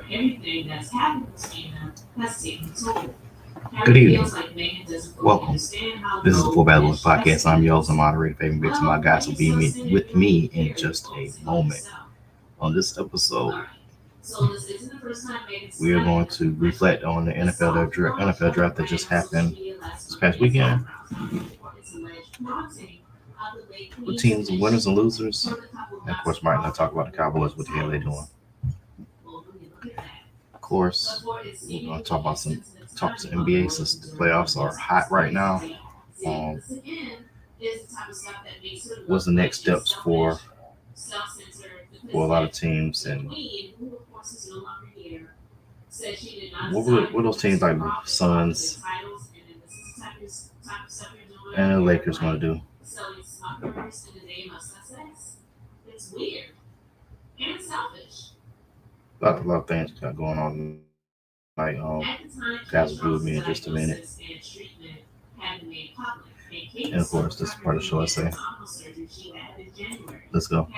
Good evening. Welcome. This is the Four Bad Boys Podcast. I'm your host and moderator, Fabian Bix, and my guys will be with me in just a moment. On this episode, we are going to reflect on the NFL draft that just happened this past weekend. What teams, winners and losers. And of course, Martin, I talk about the Cowboys, what the hell they're doing. Of course, we're going to talk about some NBA since the playoffs are hot right now. What's the next steps for a lot of teams, and what those teams like the Suns and the Lakers going to do? A lot of things got going on tonight. Guys will be with me in just a minute. And of course, this is part of the show I say. Let's go.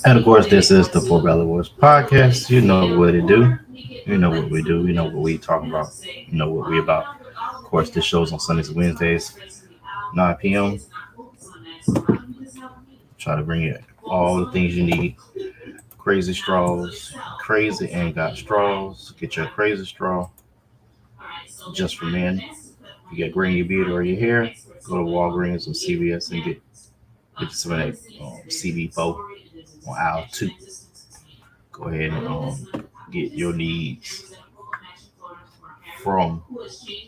And of course, this is the Four Bad Boys Podcast. You know what it do. You know what we do. You know what we talk about. You know what we about. Of course, this show's on Sundays and Wednesdays, 9 p.m. Try to bring you all the things you need. Crazy straws. Crazy ain't got straws. Get your crazy straw just for men. You got gray in your beard or your hair, go to Walgreens or CVS and get some of that CB4 on aisle 2. Go ahead and get your needs from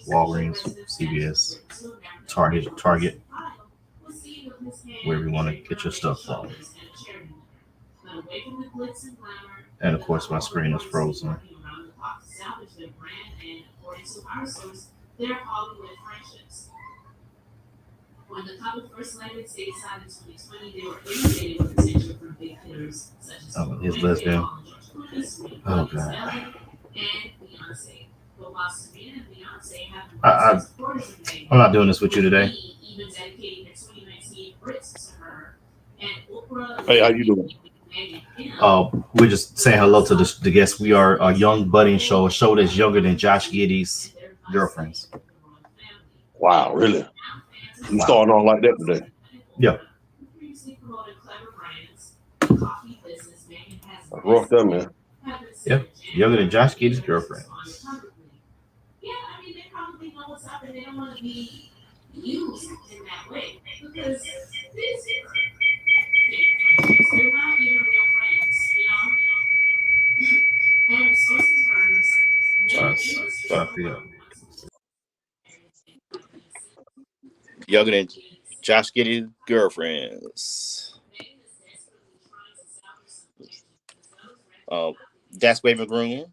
Walgreens, CVS, Target, wherever you want to get your stuff from. And of course, my screen is frozen. Oh, his lesbian. Oh God. I'm not doing this with you today. Hey, how you doing? We're just saying hello to the guests. We are a young budding show, a show that's younger than Josh Giddey's girlfriends. Wow, really? You starting on like that today? Yeah. That's rough up, man. Yeah, younger than Josh Giddey's girlfriend. Younger than Josh Giddey's girlfriends. That's Waving Groom.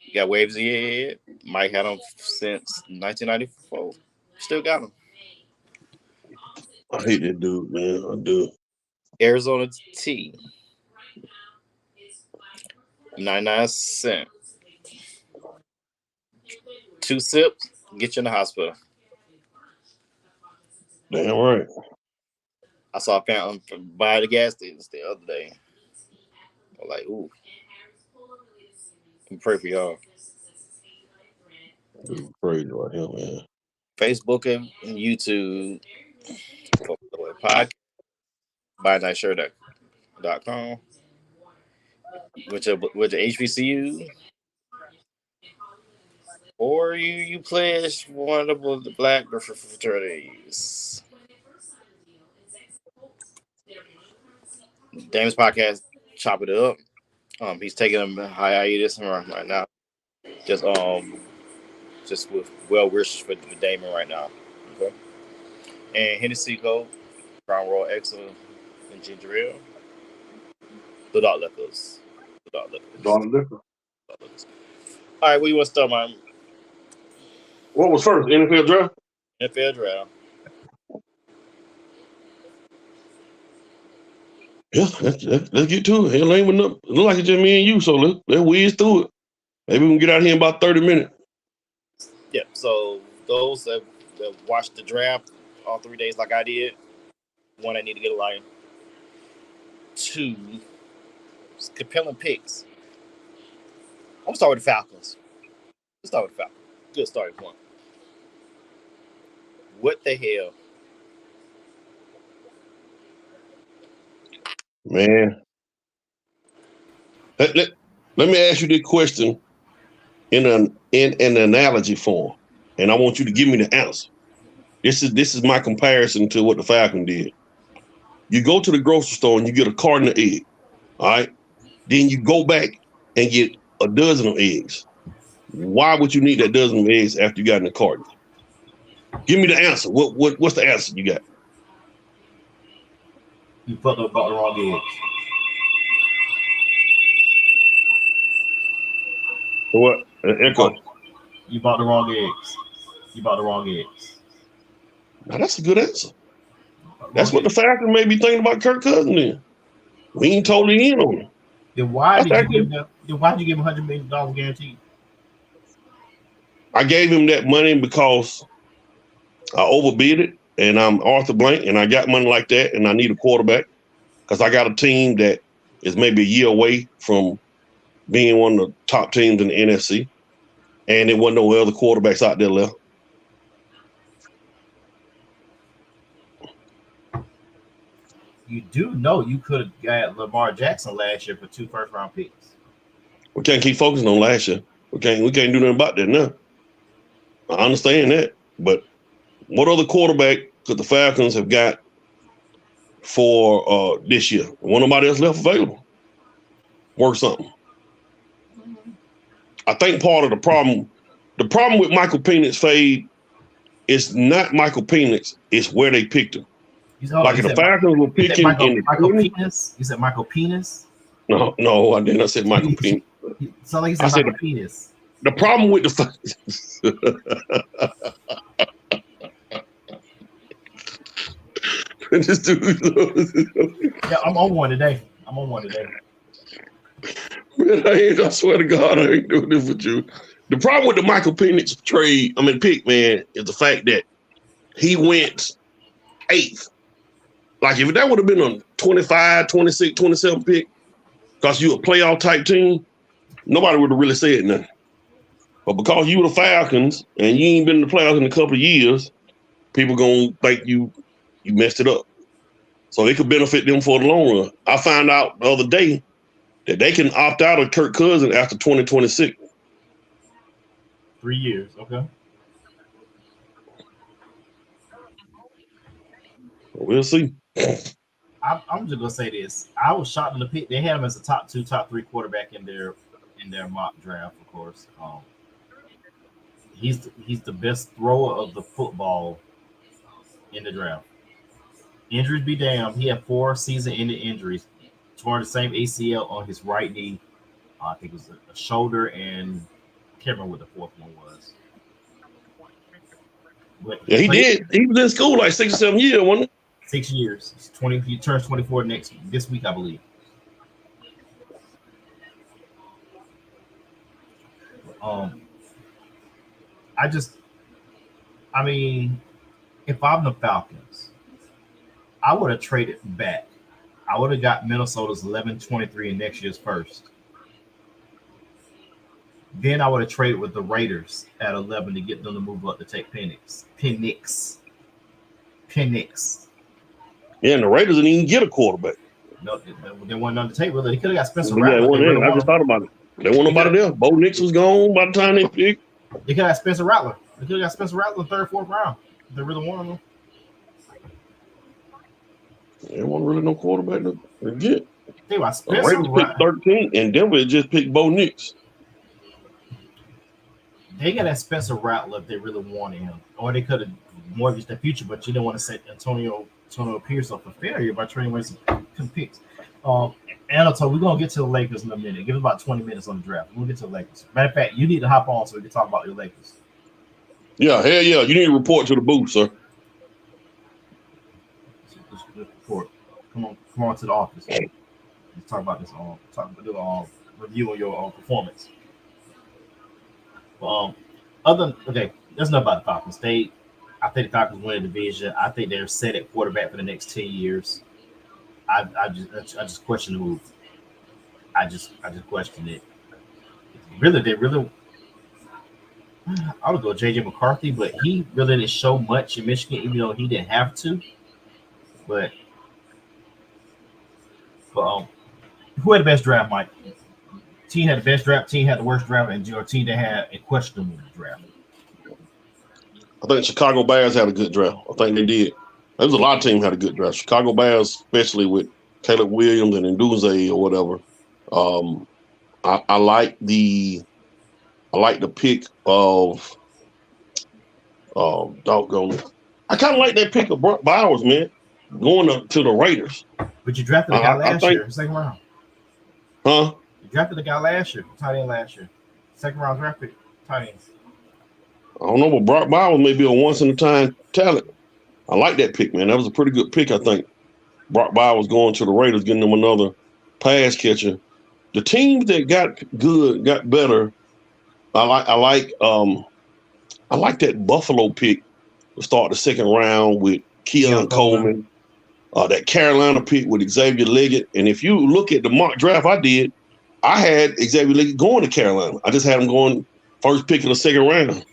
You got Waves Head. Mike had him since 1994. Still got him. I hate that dude, man. I do. Arizona T. 99¢. 2 sips, get you in the hospital. Damn right. I saw a fountain by the gas station the other day. I'm like, ooh. I'm pray for y'all. Crazy right here, man. Facebook and YouTube. Podcast. BuyNightShirt.com. With your HBCU. Or you pledge one of the black fraternities. Dame's Podcast, chop it up. He's taking a hiatus right now. Just with well wishes for Damon right now. Okay. And Hennessy Gold, Crown Royal Excellent, and Ginger Ale. The Dark Liquors. Dark liquor. All right, where you want to start, man? What was first? NFL draft? NFL draft. Yeah, let's get to it. Hell, ain't enough. It look like it's just me and you, so let's whiz through it. Maybe we can get out here in about 30 minutes. Yeah, so those that watched the draft all 3 days like I did, one, I need to get a line. Two, compelling picks. I'm going to start with the Falcons. Good starting point. What the hell? Man. Let me ask you this question in an analogy form, and I want you to give me the answer. This is my comparison to what the Falcon did. You go to the grocery store and you get a carton of eggs, all right? Then you go back and get a dozen of eggs. Why would you need that dozen of eggs after you got in the carton? Give me the answer. What's the answer you got? You fucked up about the wrong eggs. What? Echo. You bought the wrong eggs. Now that's a good answer. That's what the Falcons may be thinking about Kirk Cousins then. We ain't totally in on it. Then why did you give him $100 million guaranteed? I gave him that money because I overbid it, and I'm Arthur Blank, and I got money like that, and I need a quarterback because I got a team that is maybe a year away from being one of the top teams in the NFC, and there wasn't no other quarterbacks out there left. You do know you could have got Lamar Jackson last year for 2 first-round picks. We can't keep focusing on last year. We can't do nothing about that now. I understand that, but what other quarterback could the Falcons have got for this year? Wasn't nobody else left available. Work something. I think part of the problem with Michael Penix fade is not Michael Penix, it's where they picked him. Like if the Falcons were picking Michael Penis. You said Michael Penis? No, I didn't. I said Michael Penix. Sound like you said Michael Penis. The problem with the this dude. Yeah, I'm on one today. Man, I swear to God, I ain't doing this with you. The problem with the Michael Penix pick, man, is the fact that he went 8th. Like, if that would have been a 25, 26, 27 pick, because you a playoff type team, nobody would have really said nothing. But because you were the Falcons and you ain't been in the playoffs in a couple of years, people gonna think you messed it up. So it could benefit them for the long run. I found out the other day that they can opt out of Kirk Cousins after 2026. 3 years, okay. We'll see. I'm just gonna say this. I was shocked in the pick. They had him as a top 2, top 3 quarterback in their mock draft, of course. He's the best thrower of the football in the draft. Injuries be damned. He had 4 season-ending injuries. Torn the same ACL on his right knee. I think it was a shoulder, and I can't remember what the 4th one was. But yeah, he did. He was in school like 6 or 7 years, wasn't it? 6 years. 20. He turns 24 this week, I believe. If I'm the Falcons, I would have traded back. I would have got Minnesota's 11-23 in next year's first. Then I would have traded with the Raiders at 11 to get them to move up to take Penix. Yeah, and the Raiders didn't even get a quarterback. No, they weren't on the table. They could have got Spencer Rattler. I just thought about it. There wasn't nobody there. Bo Nix was gone by the time they picked. They could have got Spencer Rattler. They could have got Spencer Rattler in the 3rd, 4th round. They really wanted them. There wasn't really no quarterback to get. Think about The Spencer Raiders picked Rattler. 13, and Denver just picked Bo Nix. They got that Spencer Rattler if they really wanted him, or they could have mortgaged the future, but you didn't want to set Antonio Pierce up for failure by trading away some picks. Anatol, we're gonna get to the Lakers in a minute. Give us about 20 minutes on the draft. We'll get to the Lakers. Matter of fact, you need to hop on so we can talk about your Lakers. Yeah, hell yeah. You need to report to the booth, sir. Let's report. Come on to the office. Let's talk about this. Do a review on your performance. Okay, that's enough about the Falcons. I think the Falcons win the division. I think they're set at quarterback for the next 10 years. I just question the move. I just question it. They really. I would go JJ McCarthy, but he really didn't show much in Michigan, even though he didn't have to. But who had the best draft, Mike? Team had the best draft. Team had the worst draft, and your team that had a questionable draft. I think Chicago Bears had a good draft. I think they did. There was a lot of teams had a good draft. Chicago Bears, especially with Caleb Williams and Nduze or whatever. I like the pick of doggone. I kind of like that pick of Brock Bowers, man, going to the Raiders. But you drafted the guy last year, second round. Huh? You drafted the guy last year, tight end last year. Second round draft pick, tight end. I don't know, but Brock Bowers may be a once-in-a-time talent. I like that pick, man. That was a pretty good pick, I think. Brock Bowers going to the Raiders, getting them another pass catcher. The teams that got good, got better. I like that Buffalo pick to start the second round with Keon Coleman. That Carolina pick with Xavier Leggett. And if you look at the mock draft I did, I had Xavier Leggett going to Carolina. I just had him going first pick in the second round.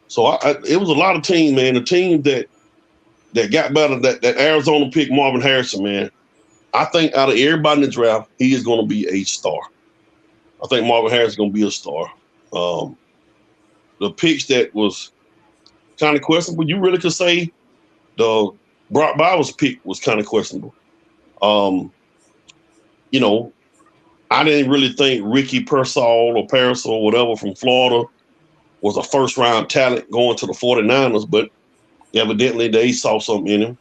So it was a lot of teams, man. The team that got better, that Arizona pick, Marvin Harrison, man. I think out of everybody in the draft, he is going to be a star. I think Marvin Harrison is going to be a star. The picks that was kind of questionable, you really could say the Brock Bowers pick was kind of questionable. I didn't really think Ricky Pearsall or whatever from Florida was a first-round talent going to the 49ers, but evidently they saw something in him.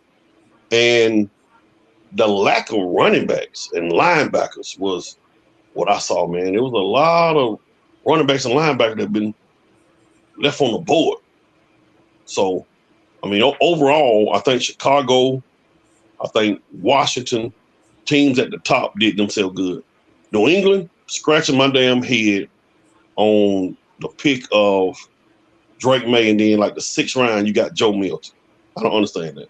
And the lack of running backs and linebackers was what I saw, man. There was a lot of running backs and linebackers that have been left on the board. So, overall, I think Chicago, I think Washington, teams at the top did themselves good. New England, scratching my damn head on the pick of Drake May, and then like the sixth round, you got Joe Milton. I don't understand that.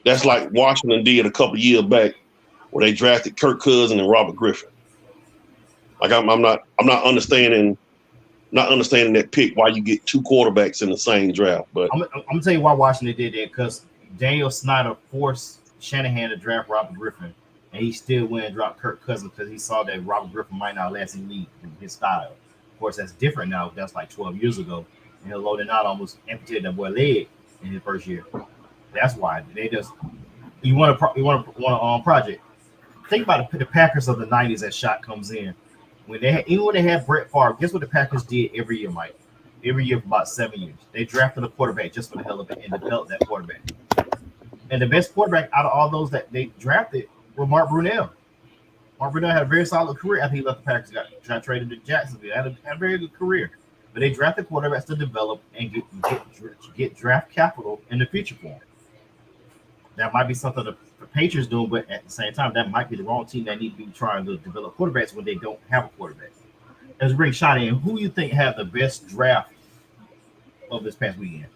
That's like Washington did a couple years back where they drafted Kirk Cousins and Robert Griffin. Like I'm not understanding that pick, why you get two quarterbacks in the same draft. But I'm gonna tell you why Washington did that, because Daniel Snyder forced Shanahan to draft Robert Griffin, and he still went and dropped Kirk Cousins because he saw that Robert Griffin might not last in the league in his style. Of course, that's different now. That's like 12 years ago. And he'll load it out, almost amputated that boy leg in his first year. That's why they just you want a project. Think about the Packers of the '90s as Shot comes in. When they had Brett Favre, guess what the Packers did every year, Mike? Every year for about 7 years, they drafted a quarterback just for the hell of it and developed that quarterback. And the best quarterback out of all those that they drafted were Mark Brunell. Mark Brunell had a very solid career after he left the Packers, got traded to Jacksonville. Had a very good career. But they drafted quarterbacks to develop and get draft capital in the future for them. That might be something the Patriots doing, but at the same time, that might be the wrong team that need to be trying to develop quarterbacks when they don't have a quarterback. Let's bring Shot in. Who you think had the best draft of this past weekend?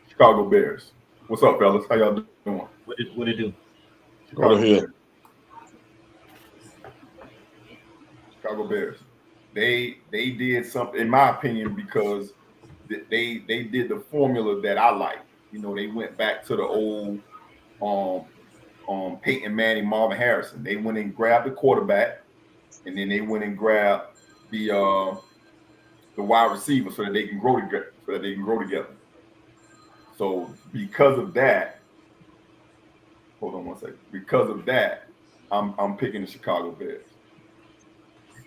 Chicago Bears. What's up, fellas? How y'all doing? What it do? go ahead. Chicago Bears. They did something, in my opinion, because they did the formula that I like. They went back to the old Peyton Manning, Marvin Harrison. They went and grabbed the quarterback, and then they went and grabbed the wide receiver so that they can grow together. So because of that, hold on one second. Because of that, I'm picking the Chicago Bears.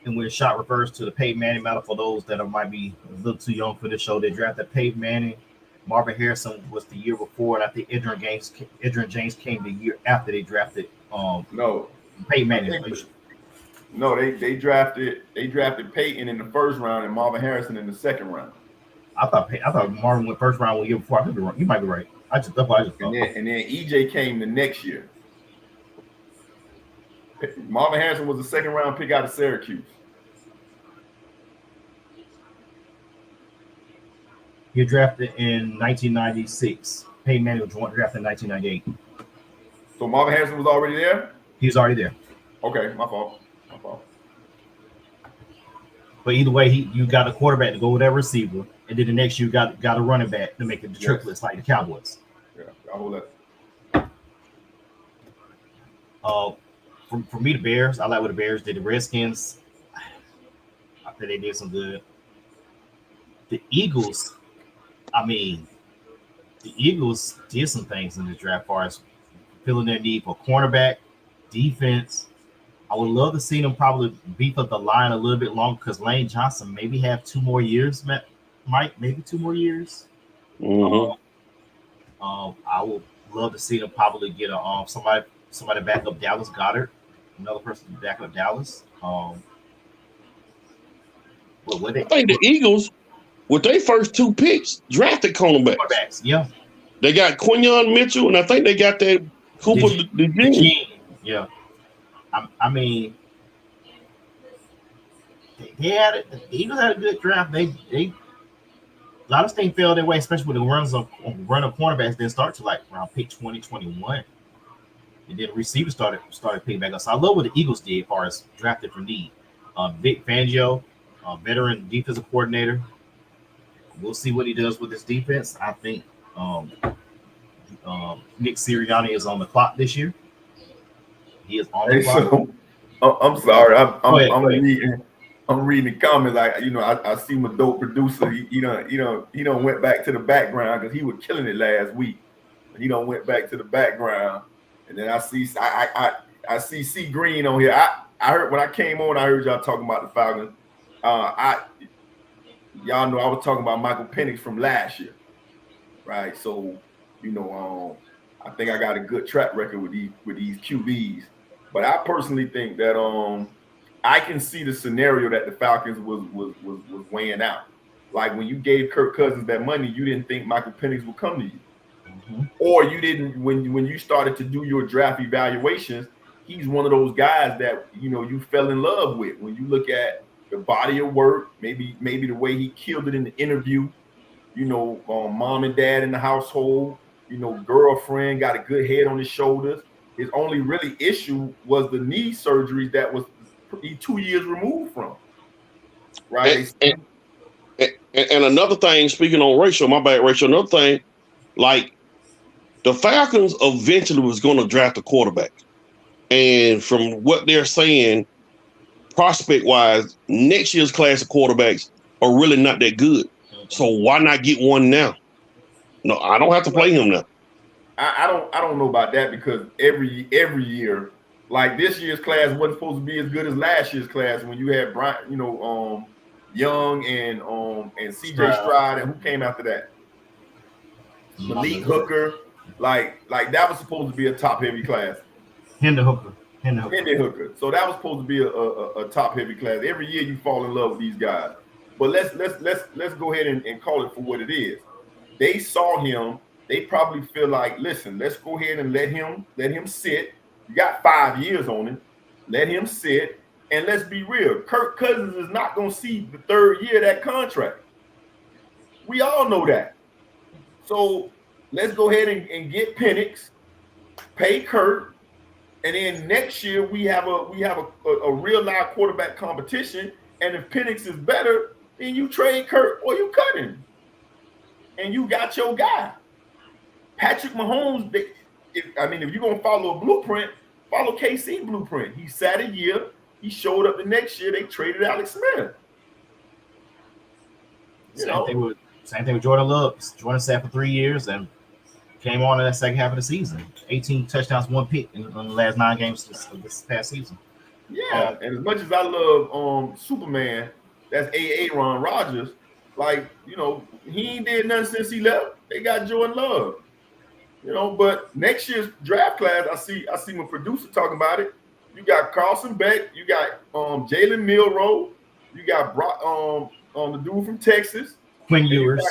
And when shot refers to the Peyton Manning medal, for those that might be a little too young for this show, they drafted Peyton Manning. Marvin Harrison was the year before, and I think Adrian James came the year after they drafted No, Peyton Manning. No, they drafted Peyton in the first round and Marvin Harrison in the second round. I thought Marvin went first round one year before. I could be wrong. You might be right. That's what I just thought. And then EJ came the next year. Marvin Harrison was a second round pick out of Syracuse. He was drafted in 1996. Peyton Manning was drafted in 1998. So Marvin Harrison was already there? He was already there. Okay, my fault. But either way, you got a quarterback to go with that receiver, and then the next year you got a running back to make it the triplets like the Cowboys. Yeah, I hold that. For me, the Bears, I like what the Bears did. The Redskins, I think they did some good. The Eagles, the Eagles did some things in the draft as far as filling their need for cornerback, defense. I would love to see them probably beef up the line a little bit longer because Lane Johnson maybe have 2 more years, Mike, maybe 2 more years. Mm-hmm. I would love to see them probably get a somebody back up Dallas Goedert, another person to back up Dallas. I think the Eagles, with their first 2 picks, drafted cornerbacks. Yeah. They got Quinyon Mitchell, and I think they got that Cooper DeJean. Yeah. I mean, the Eagles had a good draft. They a lot of things fell their way, especially with the run of cornerbacks didn't start to like around pick 2021. And then the receivers started picking back up. So I love what the Eagles did as far as drafted for need. Vic Fangio, veteran defensive coordinator. We'll see what he does with his defense. I think Nick Sirianni is on the clock this year. He is on the clock. So, I'm sorry. I'm reading the comments. I see him a dope producer. He done went back to the background because he was killing it last week. He done went back to the background, and then I see C Green on here. I heard when I came on, I heard y'all talking about the Falcons. Y'all know I was talking about Michael Penix from last year, right? So I think I got a good track record with these QBs. But I personally think that I can see the scenario that the Falcons was weighing out. Like when you gave Kirk Cousins that money, you didn't think Michael Penix would come to you. Mm-hmm. Or you didn't when you started to do your draft evaluations, he's one of those guys that you fell in love with. When you look at the body of work, maybe the way he killed it in the interview, mom and dad in the household, girlfriend, got a good head on his shoulders. His only really issue was the knee surgeries that was 2 years removed from. Right. And another thing, speaking on Rachel, my bad, Rachel, another thing, like the Falcons eventually was going to draft a quarterback. And from what they're saying, prospect-wise, next year's class of quarterbacks are really not that good. So why not get one now? No, I don't have to play him now. I don't know about that because every year, like this year's class wasn't supposed to be as good as last year's class when you had Brian, Young and CJ Stroud, and who came after that? Malik Hooker. Like that was supposed to be a top heavy class. Hendon Hooker. So that was supposed to be a top heavy class. Every year you fall in love with these guys. But let's go ahead and call it for what it is. They saw him. They probably feel like, listen, let's go ahead and let him sit. You got 5 years on him. Let him sit. And let's be real. Kirk Cousins is not going to see the 3rd year of that contract. We all know that. So let's go ahead and get Penix, pay Kirk, and then next year we have a real live quarterback competition. And if Penix is better, then you trade Kirk or you cut him. And you got your guy. Patrick Mahomes, if you're going to follow a blueprint, follow KC blueprint. He sat a year. He showed up the next year. They traded Alex Smith. Same thing with Jordan Love. Jordan sat for 3 years and Came on in that second half of the season. 18 touchdowns, 1 pick in the last 9 games this past season. Yeah, and as much as I love Superman, that's Aaron Rodgers. Like, you know, he ain't did nothing since he left. They got Jordan Love. You know, but next year's draft class, I see my producer talking about it. You got Carlson Beck, you got Jalen Milroe, you got the dude from Texas, Quinn Ewers.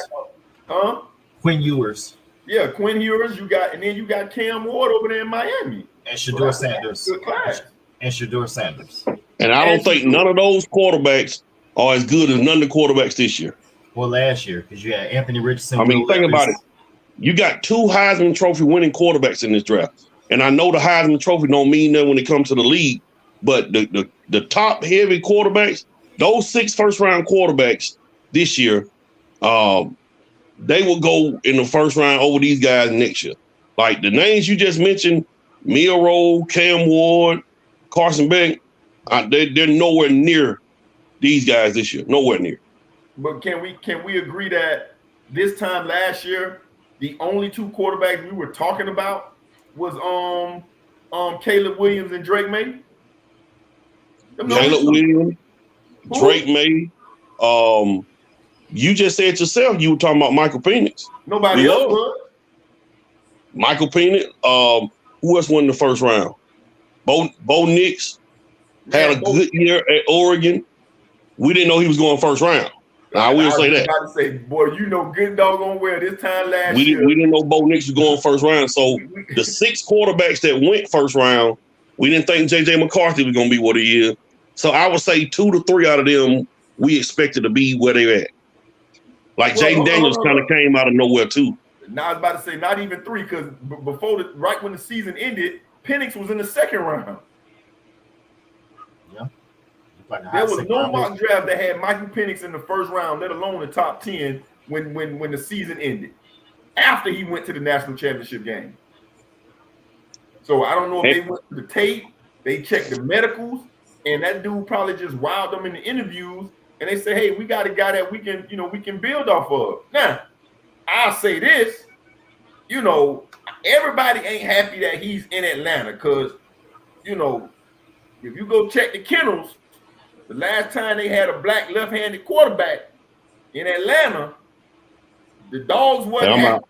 Quinn Ewers. Yeah, Quinn Ewers. And then you got Cam Ward over there in Miami. And Shedeur Sanders. Good class. And Shedeur Sanders. And I don't think none of those quarterbacks are as good as none of the quarterbacks this year. Well, last year, because you had Anthony Richardson. I mean, think about it. You got 2 Heisman Trophy winning quarterbacks in this draft. And I know the Heisman Trophy don't mean nothing when it comes to the league, but the top heavy quarterbacks, those 6 first-round quarterbacks this year, they will go in the first round over these guys next year. Like the names you just mentioned, Milroe, Cam Ward, Carson Beck, they're nowhere near these guys this year. Nowhere near. But can we agree that this time last year, the only 2 quarterbacks we were talking about was Caleb Williams and Drake May? Caleb Williams, Drake May. You just said yourself you were talking about Michael Penix. Nobody else was. Michael Penix. Who else won in the first round? Bo Nix had a good year at Oregon. We didn't know he was going first round. I will say that. I say, boy, you know good doggone well this time last year. We didn't know Bo Nix was going first round. So the 6 quarterbacks that went first round, we didn't think J.J. McCarthy was going to be what he is. So I would say 2 to 3 out of them we expected to be where they're at. Like Jaden Daniels kind of came out of nowhere too. Now I was about to say not even 3 because before right when the season ended, Penix was in the second round. Yeah. There was no mock draft that had Michael Penix in the first round, let alone the top 10 when the season ended. After he went to the national championship game. So I don't know if they went to the tape, they checked the medicals, and that dude probably just wowed them in the interviews. And they say, hey, we got a guy that we can build off of. Now, I'll say this, everybody ain't happy that he's in Atlanta because, if you go check the kennels, the last time they had a black left-handed quarterback in Atlanta, the dogs wasn't happy.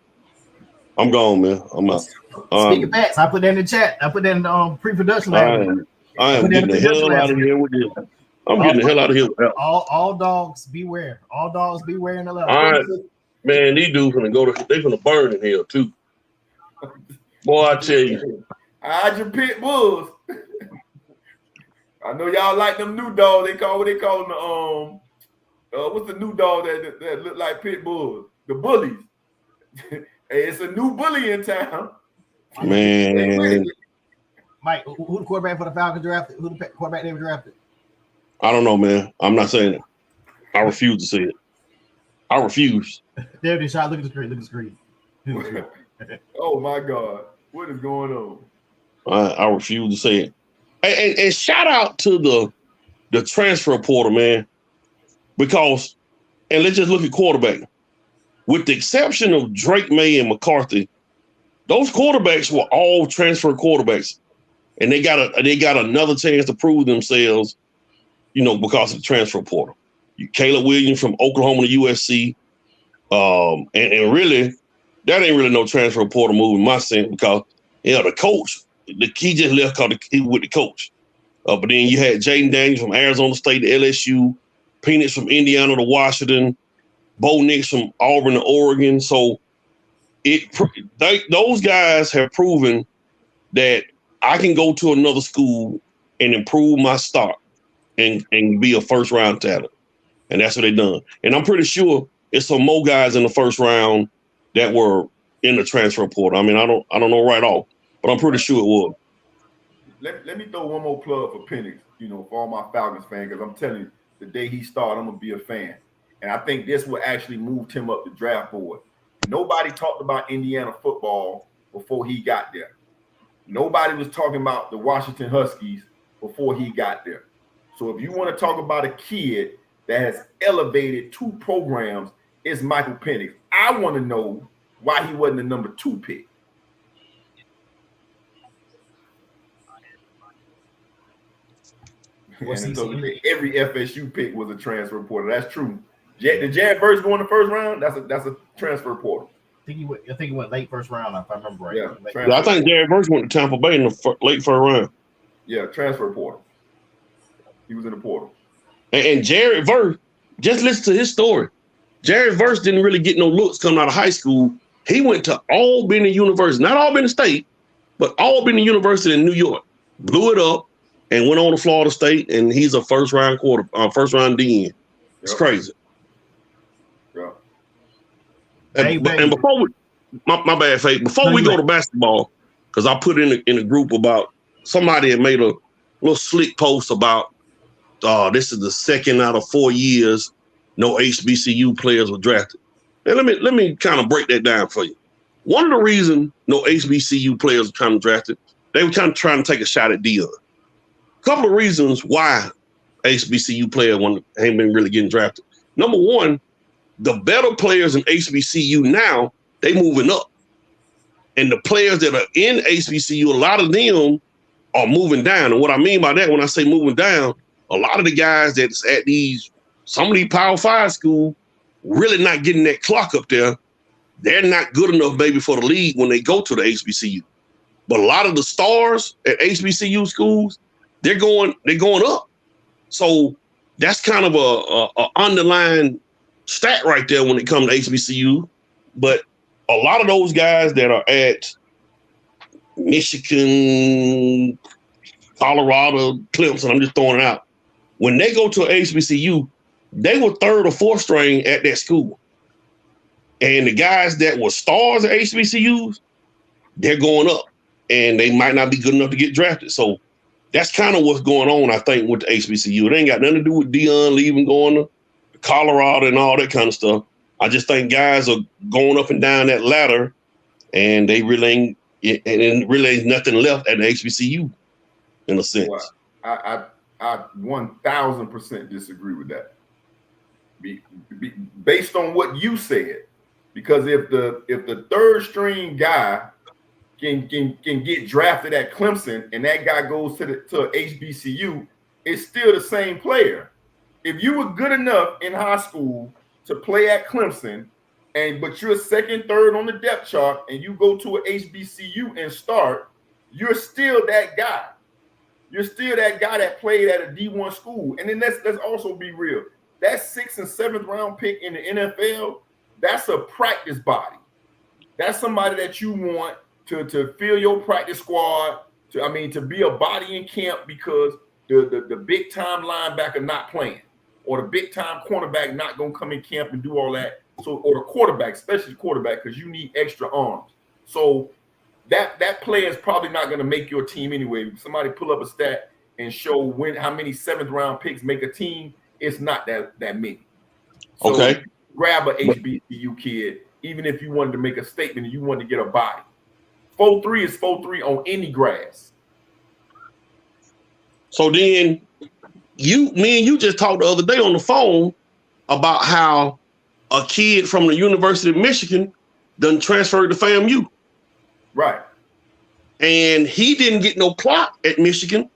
I'm gone, man. I'm out. Speaking of facts, I put that in the chat. I put that in pre-production. I am getting the hell out of here with this. I'm getting the hell out of here. All dogs beware. All dogs beware in the love. All right, man. These dudes gonna burn in here too. Boy, I tell you. Hide your pit bulls. I know y'all like them new dogs. They call them what's the new dog that look like pit bulls? The bullies. Hey, it's a new bully in town. Man. Mike, who the quarterback for the Falcons drafted? Who the quarterback they were drafted? I don't know, man. I'm not saying it. I refuse to say it. I refuse. There it is, shot. Look at the screen. Oh my God. What is going on? I refuse to say it. And shout out to the transfer portal, man. Because, and let's just look at quarterback. With the exception of Drake May and McCarthy, those quarterbacks were all transfer quarterbacks. And they got another chance to prove themselves, because of the transfer portal. Caleb Williams from Oklahoma to USC. And really, that ain't really no transfer portal move in my sense because, the coach, he just left because he with the coach. But then you had Jaden Daniels from Arizona State to LSU, Penix from Indiana to Washington, Bo Nix from Auburn to Oregon. So those guys have proven that I can go to another school and improve my stock and be a first round talent. And that's what they done. And I'm pretty sure it's some more guys in the first round that were in the transfer portal. I mean, I don't know right off, but I'm pretty sure it was. Let me throw one more plug for Penix, for all my Falcons fans, because I'm telling you, the day he started, I'm going to be a fan. And I think this what actually moved him up the draft board. Nobody talked about Indiana football before he got there. Nobody was talking about the Washington Huskies before he got there. So if you want to talk about a kid that has elevated 2 programs, it's Michael Penix. I want to know why he wasn't the number 2 pick. And I told you every FSU pick was a transfer portal. That's true. Did Jared Verse go in the first round? That's a transfer portal. I think he went late first round, if I remember right. Yeah, I think Jared Verse went to Tampa Bay in the late first round. Yeah, transfer portal. He was in the portal. And Jared Verse, just listen to his story. Jared Verse didn't really get no looks coming out of high school. He went to Albany University, not Albany State, but Albany University in New York. Blew it up and went on to Florida State, and he's a first round DN. It's crazy. Yeah. And before we, my bad, Faith. Before we go to basketball, because I put in a group about somebody had made a little slick post about this is the second out of 4 years no HBCU players were drafted. And let me kind of break that down for you. One of the reasons no HBCU players were kind of drafted, they were kind of trying to take a shot at Deion. A couple of reasons why HBCU players ain't been really getting drafted. Number one, the better players in HBCU now, they moving up. And the players that are in HBCU, a lot of them are moving down. And what I mean by that, when I say moving down, a lot of the guys that's at some of these Power 5 schools really not getting that clock up there. They're not good enough maybe for the league when they go to the HBCU. But a lot of the stars at HBCU schools, they're going up. So that's kind of a underlying stat right there when it comes to HBCU. But a lot of those guys that are at Michigan, Colorado, Clemson, I'm just throwing it out. When they go to an HBCU, they were third or fourth string at that school. And the guys that were stars at HBCUs, they're going up. And they might not be good enough to get drafted. So that's kind of what's going on, I think, with the HBCU. It ain't got nothing to do with Deion leaving, going to Colorado and all that kind of stuff. I just think guys are going up and down that ladder, and they really ain't nothing left at the HBCU, in a sense. Well, I 1000% disagree with that. Based on what you said, because if the third string guy can get drafted at Clemson and that guy goes to HBCU, it's still the same player. If you were good enough in high school to play at Clemson, but you're second, third on the depth chart, and you go to an HBCU and start, you're still that guy. You're still that guy that played at a D1 school. And then let's also be real. That 6th and 7th round pick in the NFL, that's a practice body. That's somebody that you want to fill your practice squad, to be a body in camp because the big time linebacker not playing, or the big time cornerback not gonna come in camp and do all that. So, or the quarterback, especially the quarterback, because you need extra arms. So that player is probably not gonna make your team anyway. Somebody pull up a stat and show how many 7th round picks make a team. It's not that many. So okay. Grab a HBCU kid, even if you wanted to make a statement and you wanted to get a body. 4-3 is 4-3 on any grass. So then me and you just talked the other day on the phone about how a kid from the University of Michigan done transferred to FAMU. Right. And he didn't get no clock at Michigan.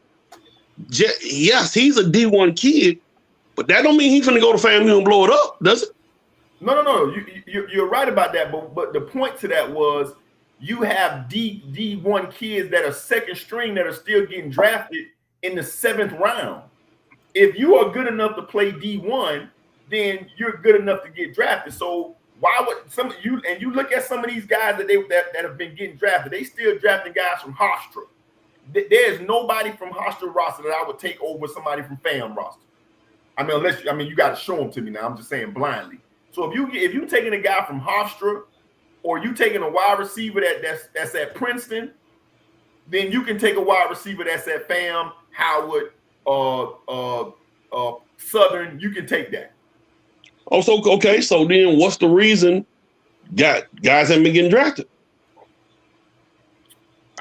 Yes, he's a D1 kid, but that don't mean he's gonna go to FAMU and blow it up, does it? No. You're right about that. But the point to that was you have D1 kids that are second string that are still getting drafted in the 7th round. If you are good enough to play D1, then you're good enough to get drafted. So why would you look at some of these guys that have been getting drafted, they still drafting guys from Hofstra. There's nobody from Hofstra roster that I would take over somebody from FAM roster. You got to show them to me now. I'm just saying blindly. So if you taking a guy from Hofstra, or you taking a wide receiver that's at Princeton, then you can take a wide receiver that's at FAM, Howard, Southern. You can take that. Also, okay. So then, what's the reason guys haven't been getting drafted?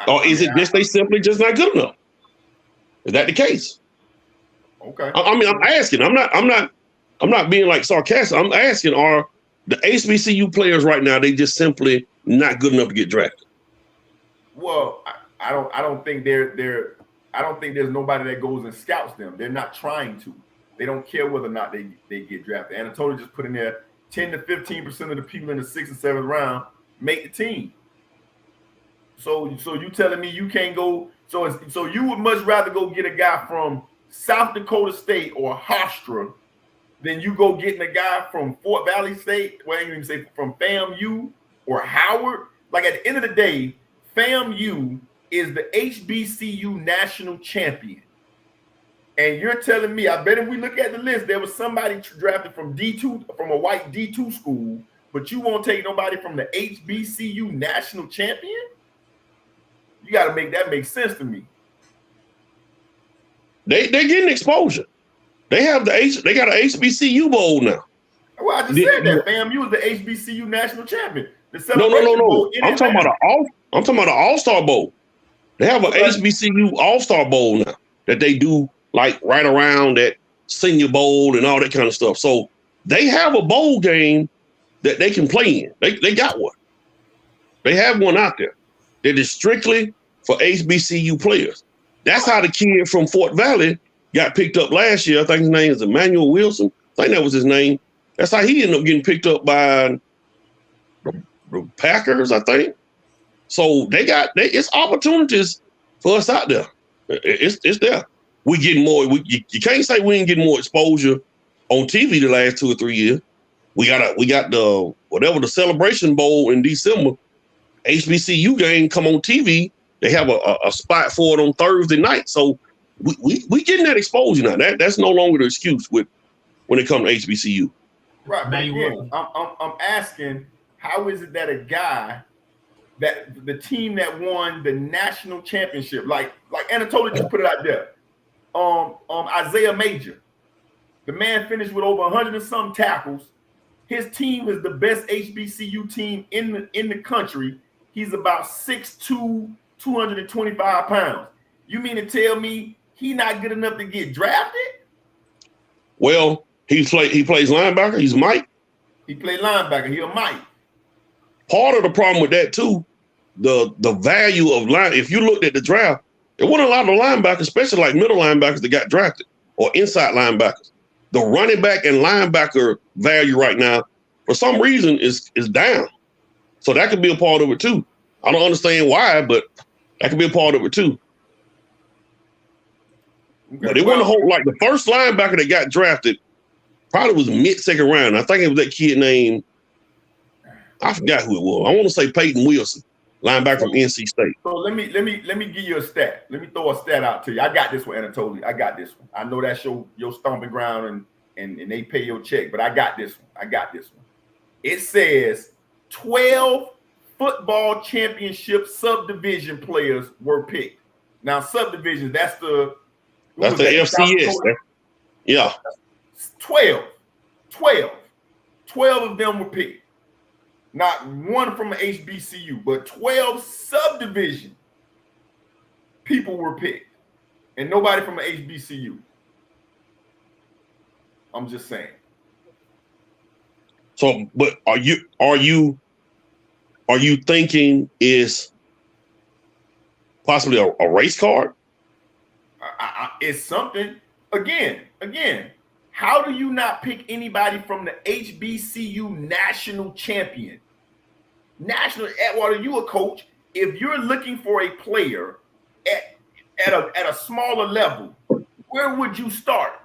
Or is it just they simply just not good enough? Is that the case? Okay. I'm asking. I'm not being like sarcastic. I'm asking, are the HBCU players right now, they just simply not good enough to get drafted? Well, I don't think they're I don't think there's nobody that goes and scouts them. They're not trying to. They don't care whether or not they get drafted. Anatoly just put in there 10 to 15% of the people in the 6th and 7th round make the team. So you telling me you can't go? So you would much rather go get a guy from South Dakota State or Hofstra than you go getting a guy from Fort Valley State? Well, I didn't even say from FAMU or Howard. Like at the end of the day, FAMU is the HBCU national champion. And you're telling me, I bet if we look at the list, there was somebody drafted from D2, from a white D2 school, but you won't take nobody from the HBCU national champion? You got to make that make sense to me. They're getting exposure. They got an HBCU bowl now. Well, I just said that. FAMU is the HBCU national champion. No. I'm talking about the All-Star Bowl. They have an HBCU All-Star Bowl now that they do like right around that Senior Bowl and all that kind of stuff. So they have a bowl game that they can play in. They got one. They have one out there. That is strictly for HBCU players. That's how the kid from Fort Valley got picked up last year. I think his name is Emmanuel Wilson. I think that was his name. That's how he ended up getting picked up by the Packers, I think. So it's opportunities for us out there. It's there. We getting more. You can't say we ain't getting more exposure on TV the last 2 or 3 years. We got the whatever the Celebration Bowl in December. HBCU game come on TV. They have a spot for it on Thursday night. So we getting that exposure now. That's no longer the excuse when it comes to HBCU. Right. But again, I'm asking, how is it that a guy that the team that won the national championship, like Anatoly just put it out there, Isaiah Major, the man finished with over 100 and some tackles. His team is the best HBCU team in the country. He's about 6'2", 225 pounds. You mean to tell me he not good enough to get drafted? Well, he plays linebacker. He's Mike. He played linebacker. He a Mike. Part of the problem with that too, the value of line. If you looked at the draft, there wasn't a lot of linebackers, especially like middle linebackers that got drafted or inside linebackers. The running back and linebacker value right now, for some reason, is down. So that could be a part of it too. I don't understand why, but that could be a part of it too. Okay, but it wasn't a whole, like the first linebacker that got drafted probably was mid-second round. I think it was that kid named, I forgot who it was. I want to say Peyton Wilson, linebacker from NC State. So let me give you a stat. Let me throw a stat out to you. I got this one, Anatoly. I got this one. I know that's your stomping ground and they pay your check, but I got this one. It says 12 football championship subdivision players were picked. Now, subdivisions, that's the FCS. Yeah. 12 of them were picked. Not one from an HBCU, but 12 subdivision people were picked. And nobody from an HBCU. I'm just saying. So, but are you thinking is possibly a race card? It's something. Again, how do you not pick anybody from the HBCU national champion? National, Atwater, you a coach. If you're looking for a player at a smaller level, where would you start?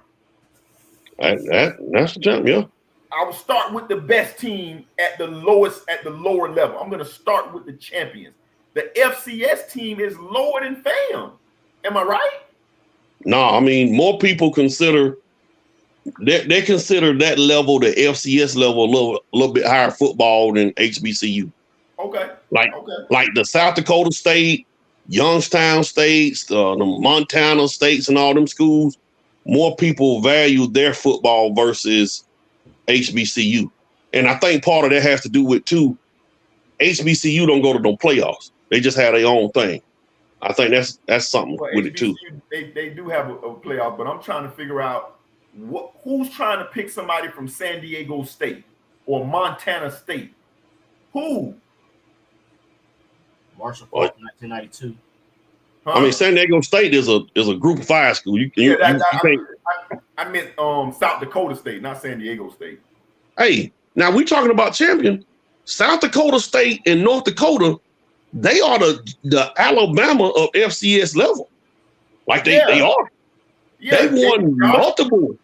That's the jump, yeah. I will start with the best team at the lower level. I'm going to start with the champions. The FCS team is lower than FAM. Am I right? No, I mean, more people consider they consider that level, the FCS level, a little bit higher football than HBCU. Okay. Like the South Dakota State, Youngstown States, the Montana States, and all them schools. More people value their football versus HBCU. And I think part of that has to do with, too, HBCU don't go to no playoffs. They just have their own thing. I think that's something with HBCU, it, too. They do have a playoff, but I'm trying to figure out who's trying to pick somebody from San Diego State or Montana State. Who? Marshall Faulk, 1992. Huh? I mean, San Diego State is a Group of 5 school. You can't. I meant South Dakota State, not San Diego State. Hey, now we talking about champion. South Dakota State and North Dakota, they are the Alabama of FCS level. Like they are. Yeah, they won multiple.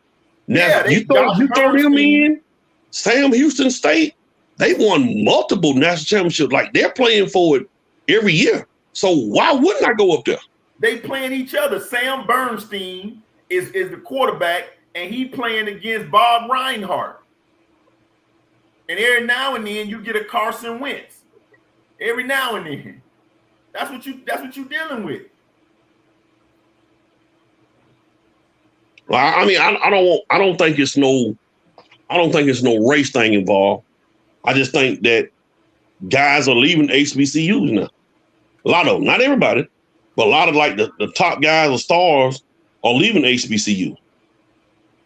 Now you throw them in, Sam Houston State, they won multiple national championships. Like they're playing for it every year. So why wouldn't I go up there? They playing each other. Sam Bernstein is the quarterback, and he playing against Bob Reinhardt. And every now and then you get a Carson Wentz. Every now and then. That's what you dealing with. Well, I mean, I don't think it's no race thing involved. I just think that guys are leaving HBCUs now. A lot of them, not everybody, but a lot of like the top guys or stars are leaving HBCU,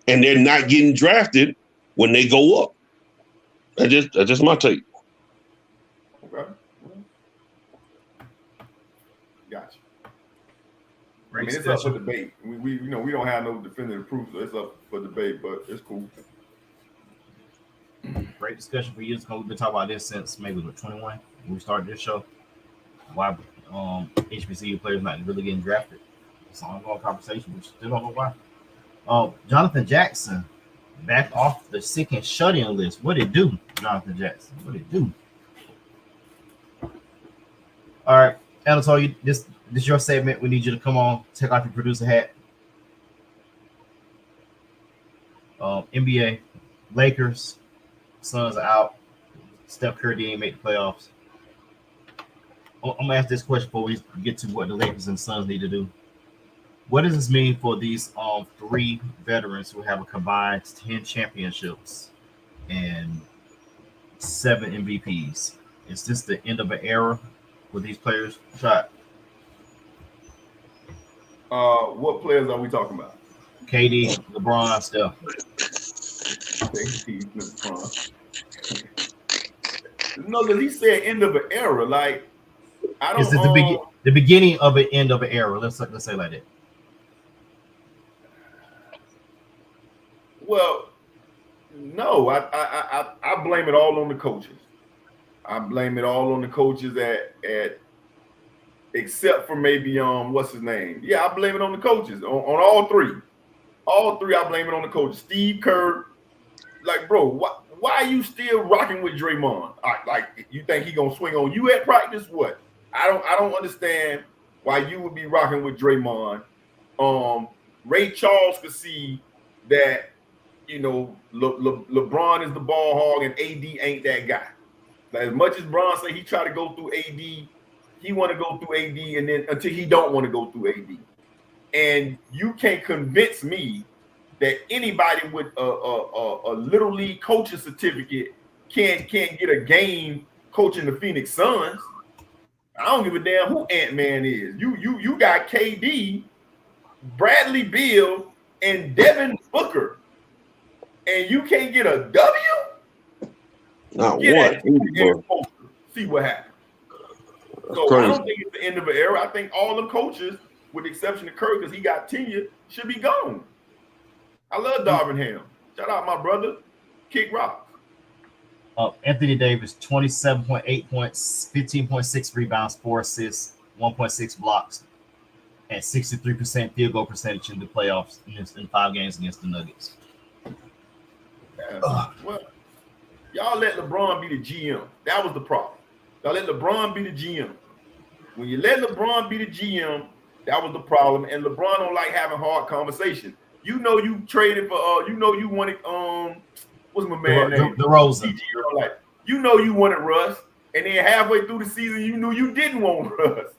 and they're not getting drafted when they go up. That's just my take. Okay. Gotcha. I mean, it's up for debate. We don't have no definitive proof, so it's up for debate, but it's cool. Great discussion for years ago. We've been talking about this since maybe 21 when we started this show. Why HBCU players not really getting drafted? It's an ongoing conversation. We still don't know why. Jonathan Jackson back off the sick and shut-in list. What it do, Jonathan Jackson? What it do? All right, Anatoly, this is your segment. We need you to come on, take off your producer hat. NBA, Lakers, Suns are out. Steph Curry didn't make the playoffs. I'm gonna ask this question before we get to what the Lakers and Suns need to do. What does this mean for these 3 veterans who have a combined 10 championships and 7 MVPs? Is this the end of an era with these players? What players are we talking about? KD, LeBron, Steph. No, because he said end of an era. Like, I don't. Is it the beginning of an end of an era? Let's say like that. Well, no, I blame it all on the coaches. I blame it all on the coaches at except for maybe what's his name? Yeah, I blame it on the coaches on all 3. All 3, I blame it on the coaches. Steve Kerr, like, bro, why are you still rocking with Draymond? Like, you think he gonna swing on you at practice? What? I don't understand why you would be rocking with Draymond. Ray Charles could see that, LeBron is the ball hog and AD ain't that guy. Like, as much as Bron say he try to go through AD, he want to go through AD, and then until he don't want to go through AD. And you can't convince me that anybody with a little league coaching certificate can't get a game coaching the Phoenix Suns. I don't give a damn who Ant-Man is. You got KD, Bradley Beal, and Devin Booker, and you can't get a W? Not one. See what happens. So I don't think it's the end of an era. I think all the coaches, with the exception of Kirk, because he got tenure, should be gone. I love Darvin Ham. Shout out my brother, Kick Rock. Anthony Davis, 27.8 points, 15.6 rebounds, 4 assists, 1.6 blocks, and 63% field goal percentage in the playoffs in 5 games against the Nuggets. Well, y'all let LeBron be the GM. That was the problem. Y'all let LeBron be the GM. When you let LeBron be the GM, that was the problem. And LeBron don't like having hard conversations. You traded for you wanted what's my man name? DeRozan. Like, you wanted Russ, and then halfway through the season you knew you didn't want Russ.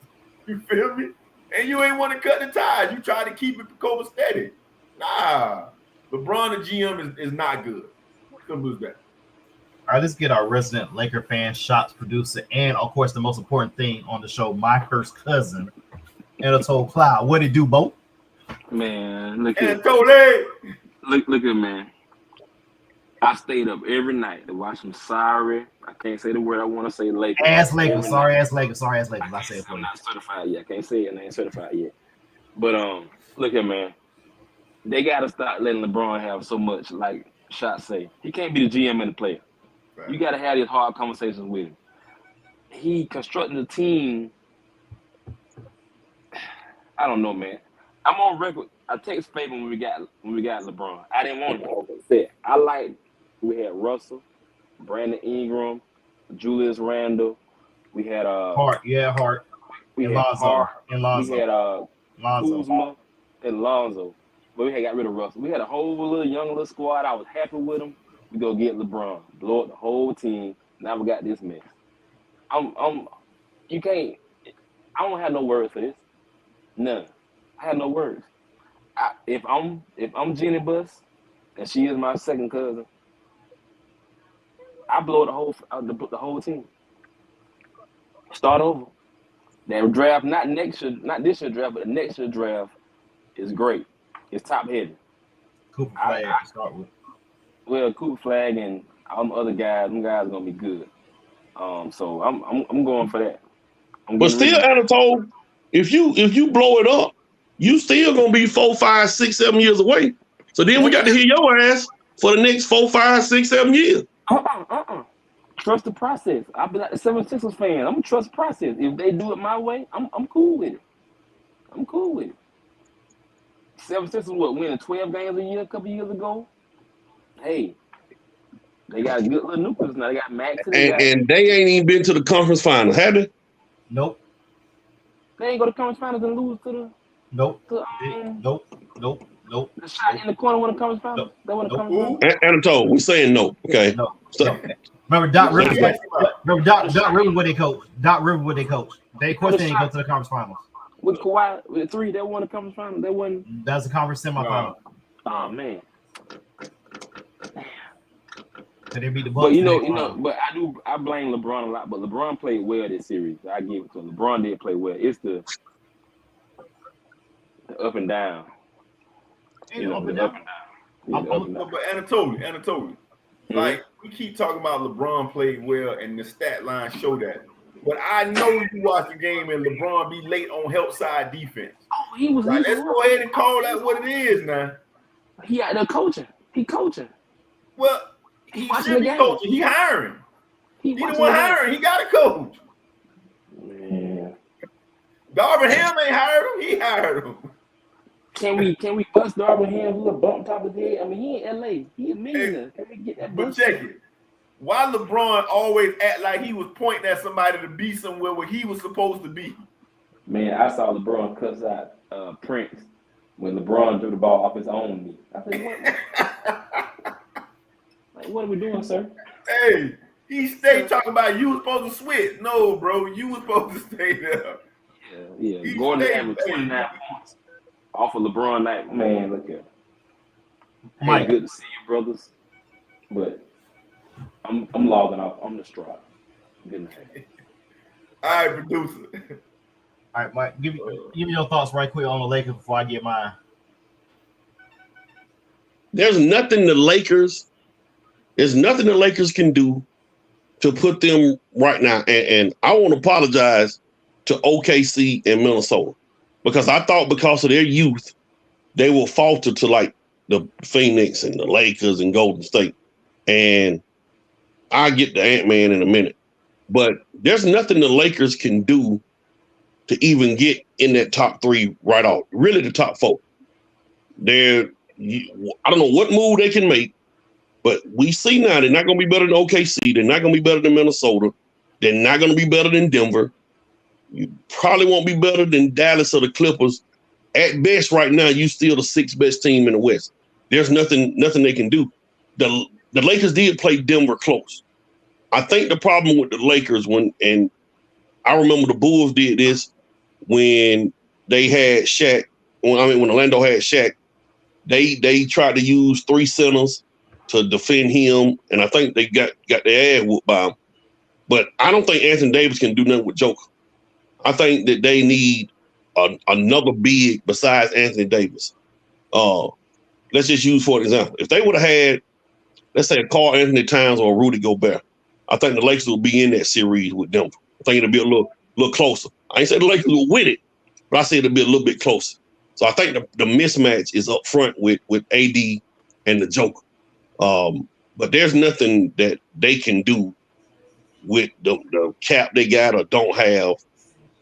You feel me? And you ain't want to cut the ties. You tried to keep it copacetic. Nah, LeBron the GM is not good. Simple as that. All right, let's get our resident Laker fan, shots producer, and of course the most important thing on the show, my first cousin, Anatoly Cloud. What it do, Bo? Man, look at Anatoly. Look at man. I stayed up every night to watch them. Sorry, I can't say the word I want to say. Lakers. Ass Lakers. Every Sorry, night. ass Lakers. Sorry, ass Lakers. I say it for I'm you. not certified yet. I can't say it, and I ain't certified yet. But look here, man. They gotta stop letting LeBron have so much, like shots say. He can't be the GM and the player. Right. You gotta have these hard conversations with him. He constructing the team. I don't know, man. I'm on record. I text Fabian when we got LeBron. I didn't want it. I liked. We had Russell, Brandon Ingram, Julius Randle. We had Hart. Yeah, Hart. We And had Lonzo. Hart. And Lonzo. We had Lonzo. Kuzma and Lonzo. But we had got rid of Russell. We had a whole little squad. I was happy with them. We go get LeBron, blow up the whole team. Now we got this mess. You can't. I don't have no words for this. None. I have no words. If I'm Jenny Buss, and she is my second cousin, I blow the whole team. Start over. That draft, not this year draft, but the next year draft is great. It's top heavy. Cooper Flag to start with. Well, Cooper Flag and all them other guys, them guys are gonna be good. So I'm going for that. But still, Anatole, if you blow it up, you still gonna be 4, 5, 6, 7 years away. So then we got to hear your ass for the next 4, 5, 6, 7 years. Trust the process. I'll be like the 76ers fan. I'm gonna trust the process. If they do it my way, I'm cool with it. I'm cool with it. 76ers winning 12 games a year a couple years ago. Hey, they got a good little nucleus now. They got Max and they ain't even been to the conference finals, have they? Nope. They ain't go to conference finals and lose to the Nope. to, Nope. the shot in the corner when the conference finals. Nope. They want to Nope. conference finals. Anatole, we're saying no. Okay. No. So, Remember Doc Rivers? Yeah. Remember Doc Rivers what they coach? Doc Rivers what they coach? They of course they didn't go to the conference finals. With Kawhi, with 3, they won the conference finals. They won. That's the conference semifinal. Oh man. So they beat the Bucks. But but I blame LeBron a lot. But LeBron played well this series. I give it to him. LeBron did play well. It's the up and down. The up and down. Yeah, the up and down. But Anatoly, like we keep talking about LeBron played well, and the stat line show that. But I know you watch the game and LeBron be late on help side defense. Oh, he was. Like, let's go ahead and call that what it is now. He out there coaching. He coaching. Well, he watching should the be game. coaching. He hiring. He He the watching one the game. hiring. He got to coach. Man. Darvin Ham ain't hired him. He hired him. Can we bust Darvin Ham with a bump top of his head? I mean, he in LA. He a millionaire. Can we get that But bust? check it. Why LeBron always act like he was pointing at somebody to be somewhere where he was supposed to be? Man, I saw LeBron cuss out Prince when LeBron threw the ball off his own knee. I said, what are we doing, sir? Hey, he stayed talking about you was supposed to switch. No, bro, you was supposed to stay there. Yeah. He Gordon stayed- averaged 29 points off of LeBron night. Man, look here. Mike. Good to see you, brothers. But I'm logging off. I'm distraught. Good night. All right, producer. All right, Mike, give me your thoughts right quick on the Lakers before I get mine. there's nothing the Lakers can do to put them right now. And I want to apologize to OKC and Minnesota because I thought because of their youth, they will falter to like the Phoenix and the Lakers and Golden State. And I'll get to Ant-Man in a minute. But there's nothing the Lakers can do to even get in that top 3 right off. Really the top 4. I don't know what move they can make, but we see now they're not going to be better than OKC. They're not going to be better than Minnesota. They're not going to be better than Denver. You probably won't be better than Dallas or the Clippers. At best, right now, you still the 6th best team in the West. There's nothing they can do. The Lakers did play Denver close. I think the problem with the Lakers and I remember the Bulls did this when they had Shaq. When Orlando had Shaq, they tried to use 3 centers to defend him, and I think they got their ass whooped by him. But I don't think Anthony Davis can do nothing with Joker. I think that they need another big besides Anthony Davis. Let's just use for example, if they would have had let's say a Karl Anthony Towns or a Rudy Gobert. I think the Lakers will be in that series with Denver. I think it'll be a little closer. I ain't saying the Lakers will win it, but I say it'll be a little bit closer. So I think the mismatch is up front with AD and the Joker. But there's nothing that they can do with the cap they got or don't have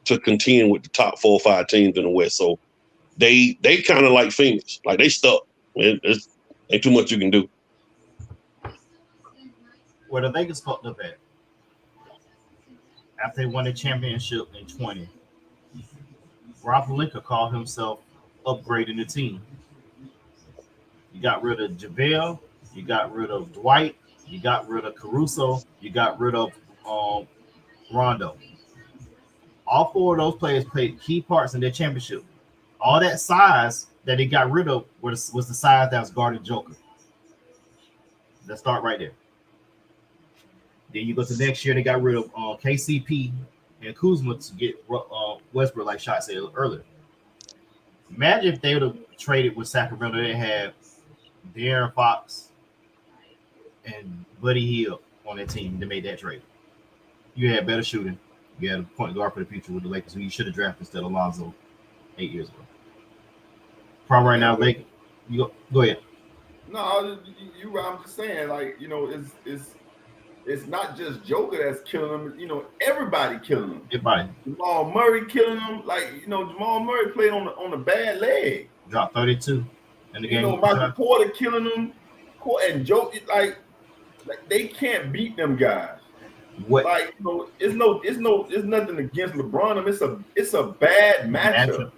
to contend with the top 4 or 5 teams in the West. So they kind of like Phoenix. Like, they stuck. It's ain't too much you can do. Where the Lakers fucked up at, after they won the championship in 20, Rob Pelinka called himself upgrading the team. You got rid of JaVale, you got rid of Dwight, you got rid of Caruso, you got rid of Rondo. All 4 of those players played key parts in their championship. All that size that they got rid of was the size that was guarding Joker. Let's start right there. Then you go to next year, they got rid of KCP and Kuzma to get Westbrook, like Shot said earlier. Imagine if they would have traded with Sacramento. They had De'Aaron Fox and Buddy Hield on their team. They made that trade. You had better shooting. You had a point guard for the future with the Lakers, who you should have drafted instead of Lonzo 8 years ago. Problem right now, Lakers. You go ahead. No, I'm just saying, like, it's not just Joker that's killing him. Everybody killing him. Everybody. Jamal Murray killing him. Like, Jamal Murray played on a bad leg. Dropped 32 in the game. Michael Porter killing him. And Joker, like they can't beat them guys. What? Like, it's nothing against LeBron. It's a bad matchup.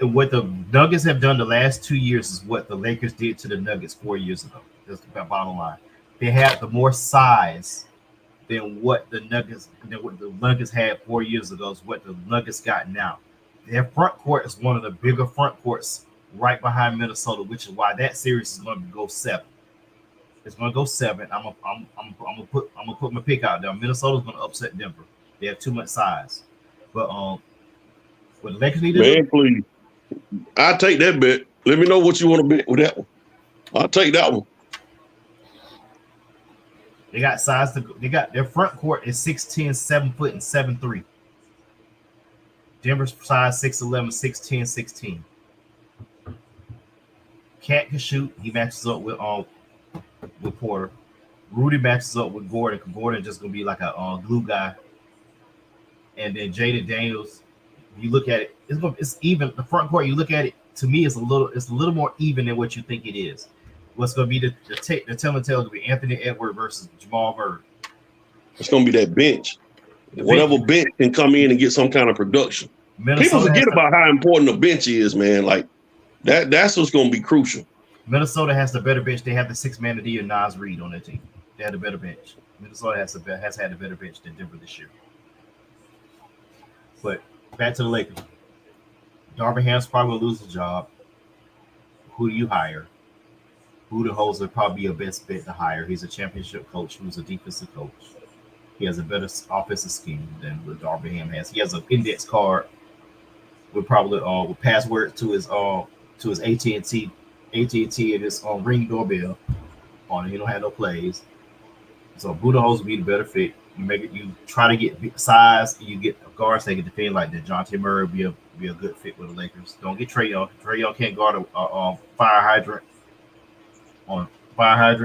And what the Nuggets have done the last 2 years is what the Lakers did to the Nuggets 4 years ago. That's the bottom line. They had the more size than what the Nuggets had 4 years ago is what the Nuggets got now. Their front court is one of the bigger front courts right behind Minnesota, which is why that series is going to go 7. It's going to go 7. I'm gonna put my pick out there. Minnesota's going to upset Denver. They have too much size. But what the Lakers need to do, please, I'll take that bet. Let me know what you want to bet with that one. I'll take that one. They got size. They got their front court is 6'10", 7 foot, and 7'3". Denver's size 6'11", 6'10", 6'10". Cat can shoot. He matches up with Porter. Rudy matches up with Gordon. Gordon just gonna be like a glue guy. And then Jaden Daniels. You look at it, it's even. The front court, you look at it, to me, it's a little more even than what you think it is. What's going to be the telling tale to be Anthony Edwards versus Jamal Murray. It's going to be that bench. Whatever bench can come in and get some kind of production. People forget about how important the bench is, man. Like that's what's going to be crucial. Minnesota has the better bench. They have the 6-man of the year, Naz Reid, on their team. They had a better bench. Minnesota has had a better bench than Denver this year. But back to the Lakers. Darvin Ham's probably going to lose his job. Who do you hire? Budenholzer would probably be your best bet to hire. He's a championship coach who's a defensive coach. He has a better offensive scheme than what Darvin Ham has. He has an index card with probably with password to his AT&T and his Ring doorbell on it. He don't have no plays. So Budenholzer would be the better fit. You try to get size, and you get guards that can defend like that. DeJounte Murray would be a good fit with the Lakers. Don't get Trae Young. Trae Young can't guard a fire hydrant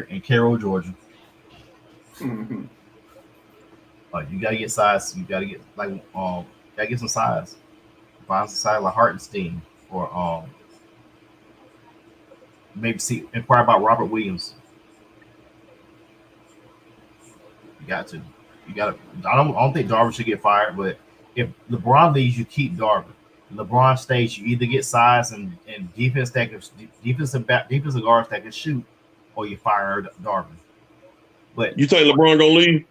in Carroll, Georgia. Mm-hmm. You gotta get size. You gotta get some size. Find some size like Hartenstein or maybe inquire about Robert Williams. You got to. I don't think Darvin should get fired, but if LeBron leaves, you keep Darvin. LeBron stays, you either get size and defensive guards that can shoot, or you fire Darvin. But you think LeBron gonna leave?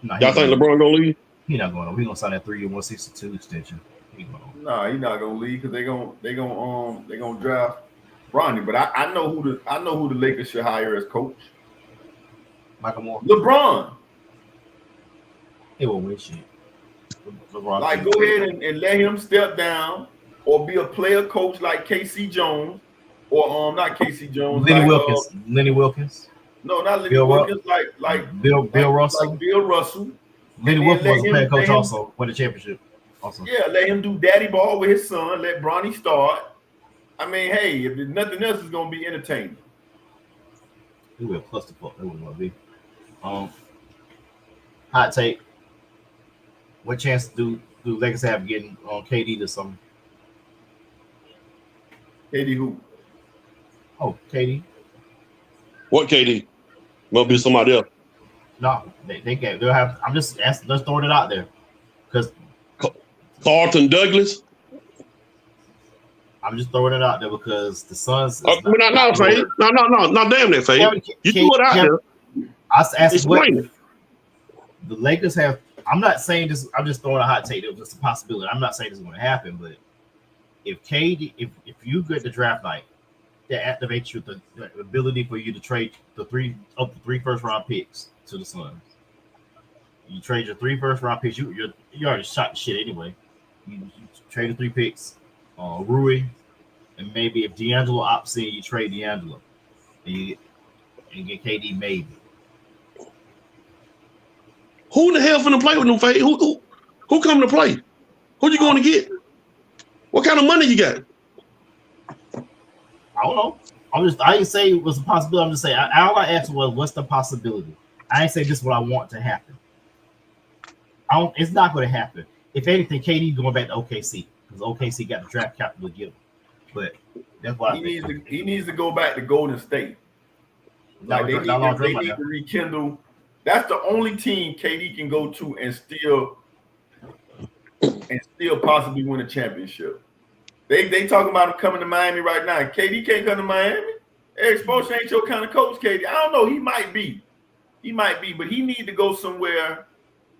No, y'all think LeBron gonna leave? He's not going to. He's gonna sign that 3-year, $162 extension. No, he's not gonna leave because they gonna draft Bronny. But I know who the Lakers should hire as coach. Michael Moore. LeBron. He will win shit. LeBron. Like, go ahead and let him step down, or be a player coach like K.C. Jones, or not K.C. Jones. Lenny Wilkins. No, not Lenny Bill Wilkins. Like Bill Russell. Like Bill Russell. Lenny And Wilkins then was a playing coach also, won the championship. Also. Yeah, let him do daddy ball with his son. Let Bronny start. I mean, hey, if there's nothing else, it's gonna be entertaining. It will clusterfuck. That was gonna be. Hot take. What chance do Lakers have getting on KD this summer? KD who? Oh, KD. What KD? Must be somebody else. No, they can't. They'll have. I'm just asking. Let's throw it out there, because Carlton Douglas. I'm just throwing it out there because the Suns. No, Faye. No, damn that, Faye. You threw it out there. I asked what Explain it. the Lakers have. I'm not saying this. I'm just throwing a hot take. It was just a possibility. I'm not saying this is going to happen, but if KD, if you get the draft night, that activates you the ability for you to trade the three first round picks to the Suns. You trade your 3 first round picks. You already shot the shit anyway. You trade the 3 picks, Rui, and maybe if D'Angelo opts in, you trade D'Angelo, and you get KD maybe. Who in the hell finna play with them, Faye? Who coming to play? Who you going to get? What kind of money you got? I don't know. I didn't say it was a possibility. I'm just saying. All I asked was, what's the possibility? I didn't say this is what I want to happen. It's not going to happen. If anything, KD going back to OKC because OKC got the draft capital to give him. But that's why he needs to go back to Golden State. Like they need to rekindle. That's the only team KD can go to and still possibly win a championship. They talking about him coming to Miami right now. KD can't come to Miami. Eric Spoelstra ain't your kind of coach, KD. I don't know. He might be, but he need to go somewhere.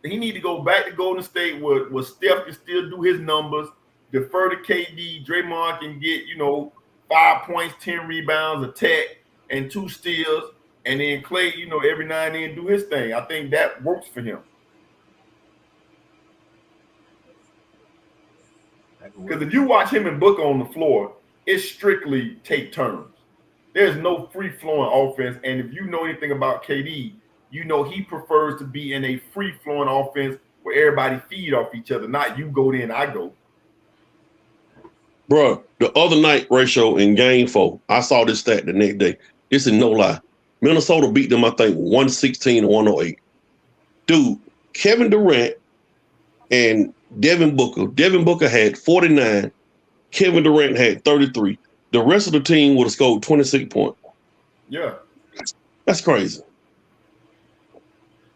He need to go back to Golden State where Steph can still do his numbers, defer to KD. Draymond can get, 5 points, 10 rebounds, a tech, and 2 steals. And then Clay, every now and then do his thing. I think that works for him. Because if you watch him and Booker on the floor, it's strictly take turns. There's no free-flowing offense. And if you know anything about KD, he prefers to be in a free-flowing offense where everybody feed off each other, not you go then I go. Bro, the other night, Ratio, in Game 4, I saw this stat the next day. This is no lie. Minnesota beat them, I think, 116-108. Dude, Kevin Durant and Devin Booker had 49. Kevin Durant had 33. The rest of the team would have scored 26 points. Yeah. That's crazy.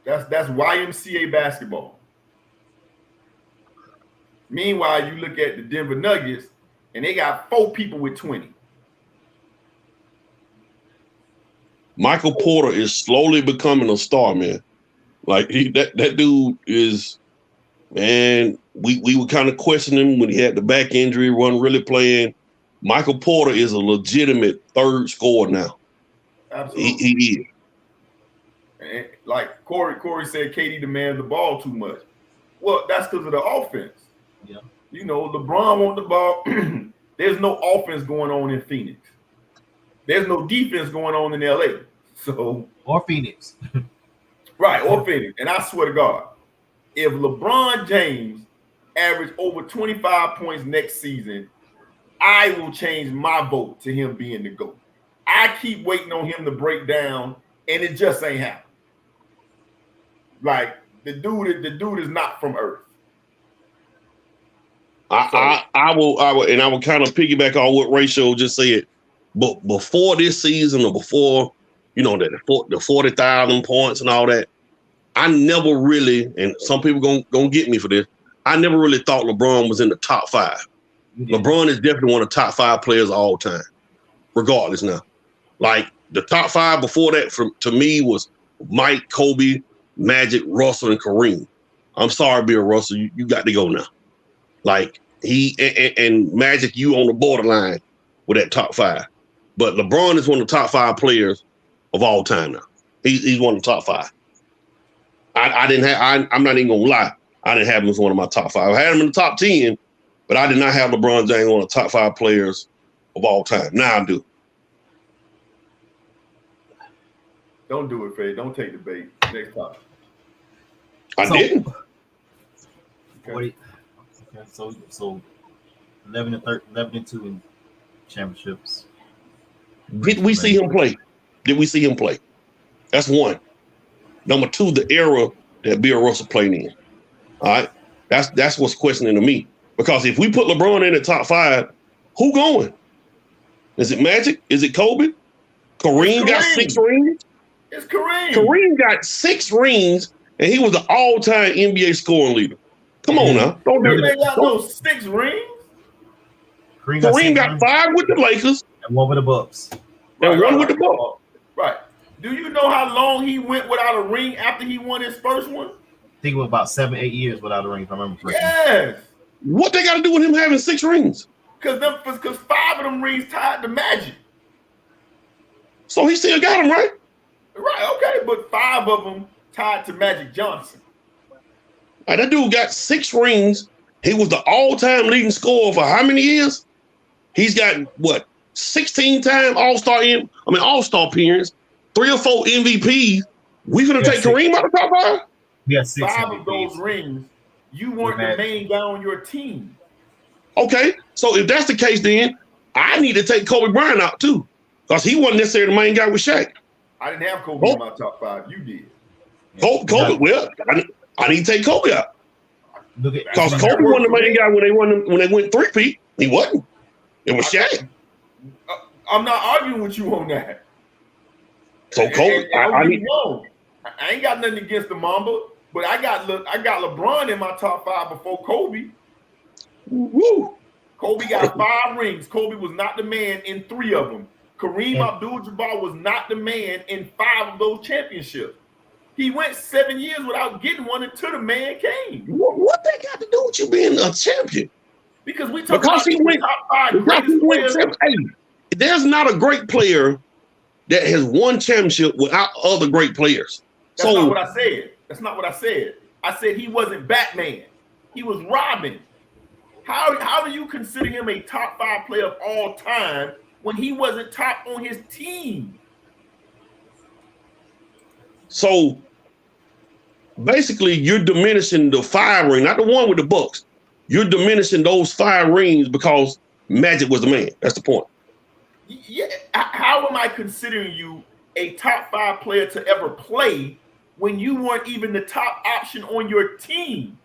That's YMCA basketball. Meanwhile, you look at the Denver Nuggets, and they got 4 people with 20. Michael Porter is slowly becoming a star, man. Like that dude is, man. We were kind of questioning him when he had the back injury, wasn't really playing. Michael Porter is a legitimate third scorer now. Absolutely, he is. And like Corey said, KD demands the ball too much. Well, that's because of the offense. Yeah. LeBron wants the ball. There's no offense going on in Phoenix. There's no defense going on in LA. So or Phoenix. Right, or Phoenix. And I swear to God, if LeBron James average over 25 points next season, I will change my vote to him being the GOAT. I keep waiting on him to break down, and it just ain't happening. Like the dude is not from Earth. I will kind of piggyback on what Ratio just said. But before this season, or before the 40,000 points and all that, I never really, and some people gonna get me for this, I never really thought LeBron was in the top 5. LeBron is definitely one of the top 5 players of all time, regardless now. Like the top 5 before that, to me, was Mike, Kobe, Magic, Russell, and Kareem. I'm sorry, Bill Russell, you got to go now. Like he and Magic, you on the borderline with that top 5. But LeBron is one of the top 5 players of all time now. He's one of the top 5. I'm not even gonna lie. I didn't have him as one of my top 5. I had him in the top 10, but I did not have LeBron James one of the top 5 players of all time. Now I do. Don't do it, Faye. Don't take the bait. Next time. I didn't. 40. Okay, so 11-2 in championships. Did we see him play? Did we see him play? That's one. Number two, the era that Bill Russell played in. All right, that's what's questioning to me. Because if we put LeBron in the top 5, who going? Is it Magic? Is it Kobe? Kareem got 6 rings. It's Kareem. Kareem got 6 rings, and he was the all-time NBA scoring leader. Come on now, don't do They that. got those 6 rings. Kareem got 5 with the Lakers and 1 with the Bucks. and 1 with the Bucks. Right. Do you know how long he went without a ring after he won his first one? I think it was about 7-8 years without a ring, if I remember correctly. Yes. What they got to do with him having 6 rings? Because 5 of them rings tied to Magic. So he still got them, right? Right, okay, but 5 of them tied to Magic Johnson. That dude got 6 rings. He was the all-time leading scorer for how many years? He's got, what, 16-time All-Star appearance, 3 or 4 MVPs. We gonna take 6. Kareem out of the top 5? We had 6 5 MVPs. of those rings, you weren't the main guy on your team. Okay, so if that's the case, then I need to take Kobe Bryant out too, because he wasn't necessarily the main guy with Shaq. I didn't have Kobe in my top 5. You did. Kobe, well, I need to take Kobe out. Because Because Kobe wasn't the main guy when they went 3-peat. He wasn't. It was Shaq. I'm not arguing with you on that. So Kobe, I need. I ain't got nothing against the Mamba, but I got LeBron in my top 5 before Kobe. Woo. Kobe got 5 rings. Kobe was not the man in 3 of them. Kareem Abdul-Jabbar was not the man in 5 of those championships. He went 7 years without getting one until the man came. What they got to do with you being a champion? Because we talk Because about he went, top 5 because he greatest went players. 7-8. There's not a great player that has won championship without other great players. That's not what I said. That's not what I said. I said he wasn't Batman. He was Robin. How do you consider him a top 5 player of all time when he wasn't top on his team? So basically, you're diminishing the 5 ring, not the one with the Bucks. You're diminishing those 5 rings because Magic was the man. That's the point. Yeah. How am I considering you a top 5 player to ever play when you weren't even the top option on your team?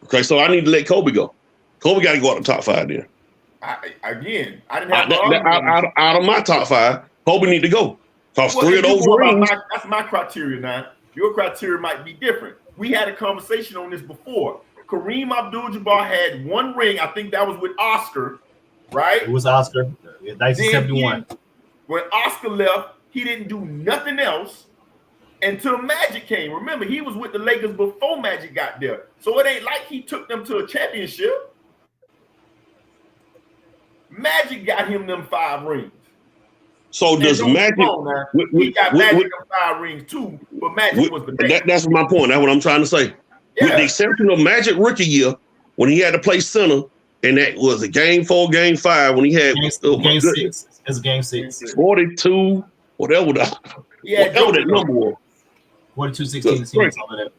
Okay, so I need to let Kobe go. Kobe got to go out the top 5 then. I didn't have Out of my top 5, Kobe need to go. Because 3 of those rings. That's my criteria now. Your criteria might be different. We had a conversation on this before. Kareem Abdul-Jabbar had 1 ring. I think that was with Oscar, right? It was Oscar, 1971. When Oscar left, he didn't do nothing else until Magic came. Remember, he was with the Lakers before Magic got there. So it ain't like he took them to a championship. Magic got him them 5 rings. So does Magic? He got Magic them 5 rings too, but Magic was the man. That's my point. That's what I'm trying to say. Yeah. With the exception of Magic rookie year, when he had to play center, and that was a game 4, game 5, when he had game 6. It's game 6. 42, whatever that number was. 42, 16, all of that.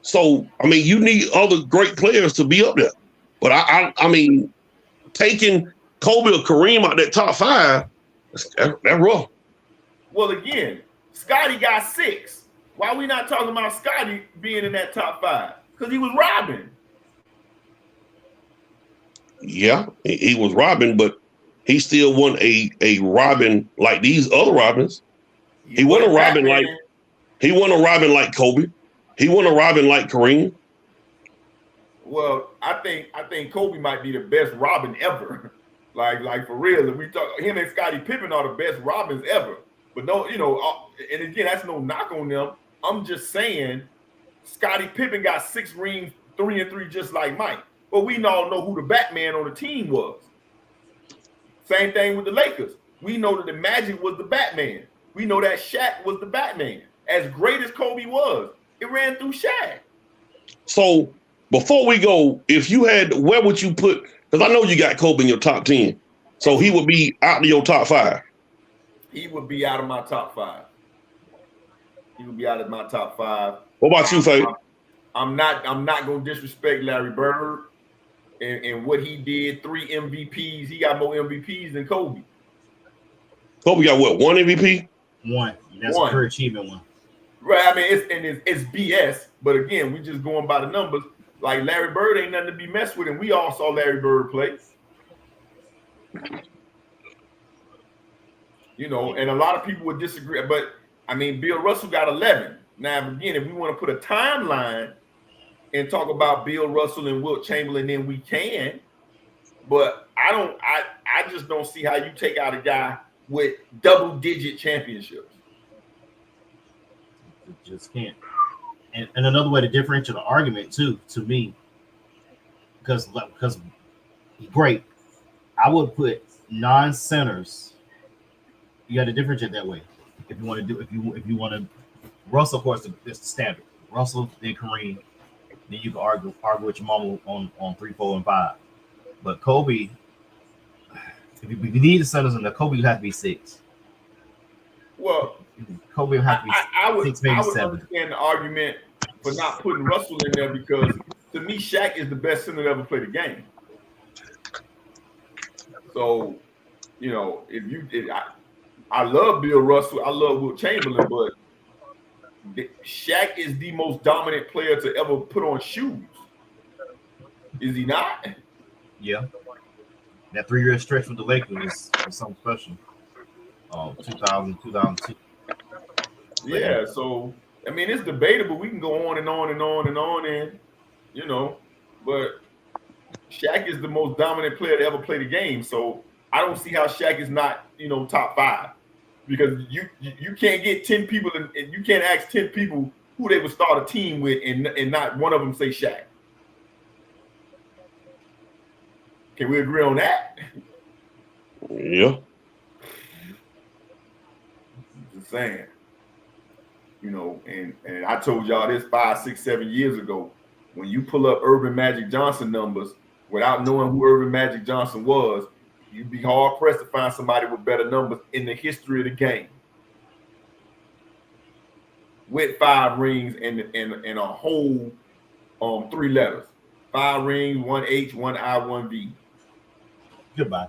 So, I mean, you need other great players to be up there. But I mean, taking Kobe or Kareem out that top 5, that's rough. Well, again, Scotty got 6. Why are we not talking about Scotty being in that top 5? Because he was robbing. Yeah, he was robbing, but he still wasn't a Robin like these other Robins. He wasn't a Robin like Kobe. He wasn't a Robin like Kareem. Well, I think Kobe might be the best Robin ever. like for real. If we talk, him and Scottie Pippen are the best Robins ever. But no, and again, that's no knock on them. I'm just saying, Scottie Pippen got 6 rings, 3 and 3, just like Mike. But we all know who the Batman on the team was. Same thing with the Lakers. We know that the Magic was the Batman. We know that Shaq was the Batman. As great as Kobe was, it ran through Shaq. So before we go, if you had, where would you put? Because I know you got Kobe in your top 10, so he would be out of your top 5. he would be out of my top 5. He would be out of my top 5. What about you, Faye? I'm not gonna disrespect Larry Bird and what he did. 3 MVPs. He got more MVPs than Kobe. Kobe got what? 1 MVP? One. That's One. a career achievement one. Right. I mean, it's BS. But again, we just going by the numbers. Like Larry Bird ain't nothing to be messed with, and we all saw Larry Bird play. You know, and a lot of people would disagree. But I mean, Bill Russell got 11. Now, again, if we want to put a timeline and talk about Bill Russell and Wilt Chamberlain, then we can. But I just don't see how you take out a guy with double-digit championships. You just can't. And another way to differentiate the argument too, to me, because great, I would put non-centers. You got to differentiate that way. If you want to do, if you want to, Russell, of course, is the standard. Russell, then Kareem, then you can argue with your mama on 3, 4, and 5. But Kobe, if you need the centers in there, Kobe would have to be 6. Well, Kobe would have to be I would 6, maybe 7. understand the argument for not putting Russell in there because to me, Shaq is the best center to ever play the game. So, you know, I love Bill Russell, I love Wilt Chamberlain, but Shaq is the most dominant player to ever put on shoes. Is he not? Yeah. That 3-year stretch with the Lakers is something special. 2000, 2002. Yeah, so I mean it's debatable. We can go on and on and on and on, and you know, but Shaq is the most dominant player to ever play the game. So I don't see how Shaq is not, you know, top 5. Because you can't get 10 people and you can't ask 10 people who they would start a team with and not one of them say Shaq. Can we agree on that? Yeah. Just saying. You know, and I told y'all this 5, 6, 7 years ago. When you pull up Urban Magic Johnson numbers without knowing who Urban Magic Johnson was, you'd be hard pressed to find somebody with better numbers in the history of the game. With 5 rings and a whole 3 letters. 5 rings, 1 H, 1 I, 1 V. Goodbye.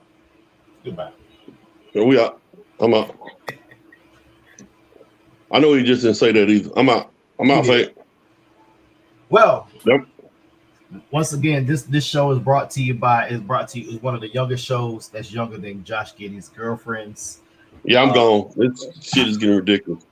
Here we are. I'm out. I know he just didn't say that either. I'm out. Faye. Well, Yep. Once again, this show is brought to you is one of the youngest shows that's younger than Josh Giddey's girlfriends. Yeah, I'm gone. This shit is getting ridiculous.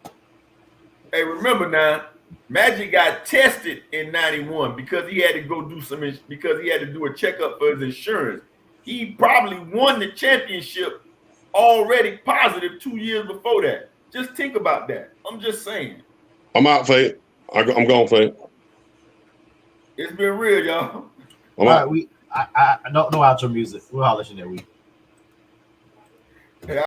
Hey, remember now, Magic got tested in 91 because he had to do a checkup for his insurance. He probably won the championship already positive 2 years before that. Just think about that. I'm just saying. I'm out, Faye. I'm gone, Faye. It's been real, y'all. I'm All out. right, I don't know outro music. We'll holler at you that week.